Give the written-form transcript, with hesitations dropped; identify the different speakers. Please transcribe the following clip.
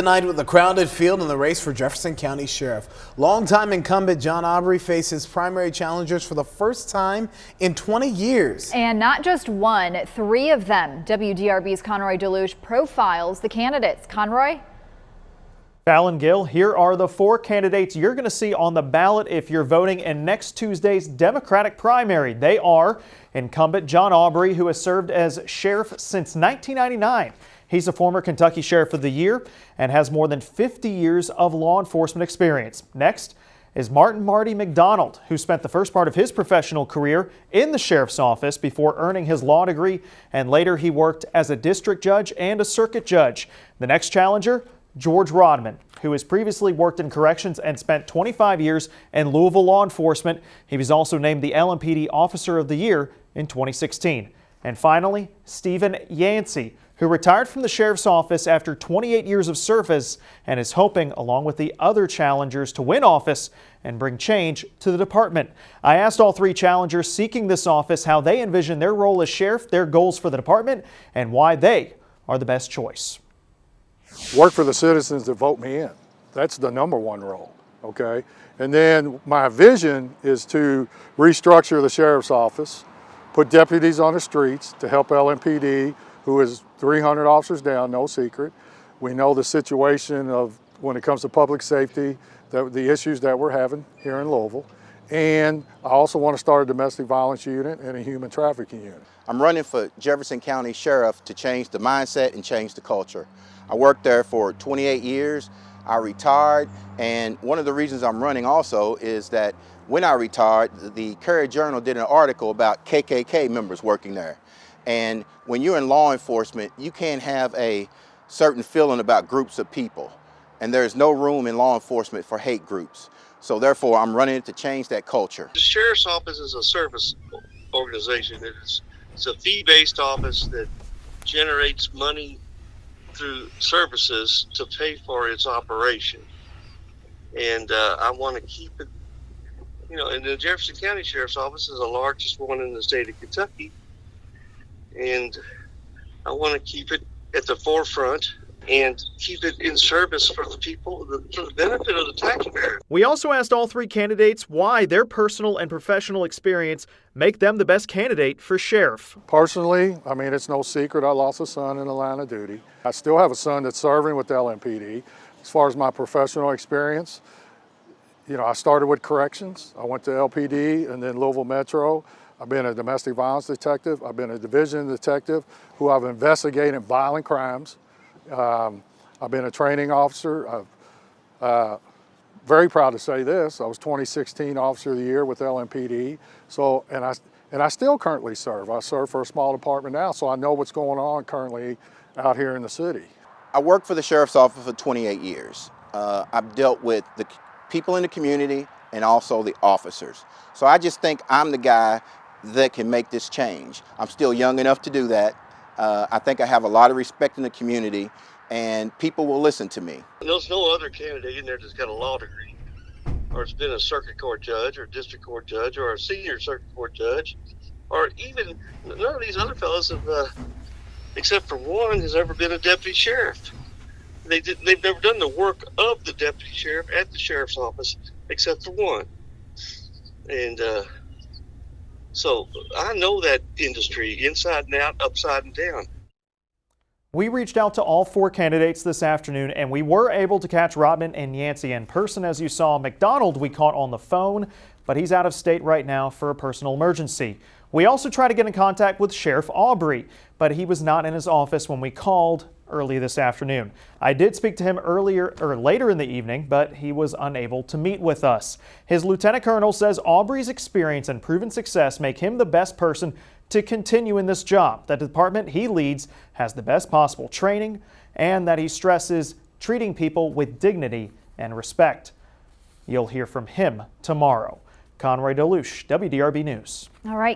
Speaker 1: Tonight with a crowded field in the race for Jefferson County Sheriff. Longtime incumbent Aubrey faces primary challengers for the first time in 20 years.
Speaker 2: And not just one, three of them. WDRB's Conroy Deluge profiles the candidates. Conroy?
Speaker 3: Fallon Gill, here are the four candidates you're going to see on the ballot if you're voting in next Tuesday's Democratic primary. They are incumbent Aubrey, who has served as sheriff since 1999. He's a former Kentucky Sheriff of the Year and has more than 50 years of law enforcement experience. Next is Marty Mcdonald, who spent the first part of his professional career in the sheriff's office before earning his law degree, and later he worked as a district judge and a circuit judge. The next challenger, Rodman, who has previously worked in corrections and spent 25 years in Louisville law enforcement. He was also named the LMPD Officer of the Year in 2016. And finally, Stephen Yancey, who retired from the sheriff's office after 28 years of service and is hoping, along with the other challengers, to win office and bring change to the department. I asked all three challengers seeking this office how they envision their role as sheriff, their goals for the department, and why they are the best choice.
Speaker 4: Work for the citizens that vote me in. That's the number one role, okay? And then my vision is to restructure the sheriff's office, put deputies on the streets to help LMPD, who is 300 officers down, no secret. We know the situation of when it comes to public safety, the issues that we're having here in Louisville. And I also want to start a domestic violence unit and a human trafficking unit.
Speaker 5: I'm running for Jefferson County Sheriff to change the mindset and change the culture. I worked there for 28 years. I retired, and one of the reasons I'm running also is that when I retired, the Courier-Journal did an article about KKK members working there. And when you're in law enforcement, you can't have a certain feeling about groups of people. And there's no room in law enforcement for hate groups. So therefore, I'm running to change that culture.
Speaker 6: The Sheriff's Office is a service organization. It's a fee-based office that generates money through services to pay for its operation. And I want to keep it, and the Jefferson County Sheriff's Office is the largest one in the state of Kentucky. And I want to keep it at the forefront and keep it in service for the people, for the benefit of the taxpayer.
Speaker 3: We also asked all three candidates why their personal and professional experience make them the best candidate for sheriff.
Speaker 4: Personally, I mean, it's no secret I lost a son in the line of duty. I still have a son that's serving with the LMPD. As far as my professional experience, I started with corrections. I went to LPD and then Louisville Metro. I've been a domestic violence detective. I've been a division detective who I've investigated violent crimes. I've been a training officer. Very proud to say this. I was 2016 Officer of the Year with LMPD. So, and I still currently serve. I serve for a small department now, so I know what's going on currently out here in the city.
Speaker 5: I worked for the Sheriff's Office for 28 years. I've dealt with the people in the community and also the officers. So I just think I'm the guy that can make this change. I'm still young enough to do that. I think I have a lot of respect in the community, and people will listen to me.
Speaker 6: There's no other candidate in there that's got a law degree, or has been a circuit court judge, or district court judge, or a senior circuit court judge, or even none of these other fellows have, except for one, has ever been a deputy sheriff. They've never done the work of the deputy sheriff at the sheriff's office, except for one. And so I know that industry inside and out, upside and down.
Speaker 3: We reached out to all four candidates this afternoon, and we were able to catch Rodman and Yancey in person. As you saw, Mcdonald we caught on the phone, but he's out of state right now for a personal emergency. We also tried to get in contact with Sheriff Aubrey, but he was not in his office when we called early this afternoon. I did speak to him later in the evening, but he was unable to meet with us. His lieutenant colonel says Aubrey's experience and proven success make him the best person to continue in this job. The department he leads has the best possible training, and that he stresses treating people with dignity and respect. You'll hear from him tomorrow. Conroy Deluge, WDRB News.
Speaker 2: All right.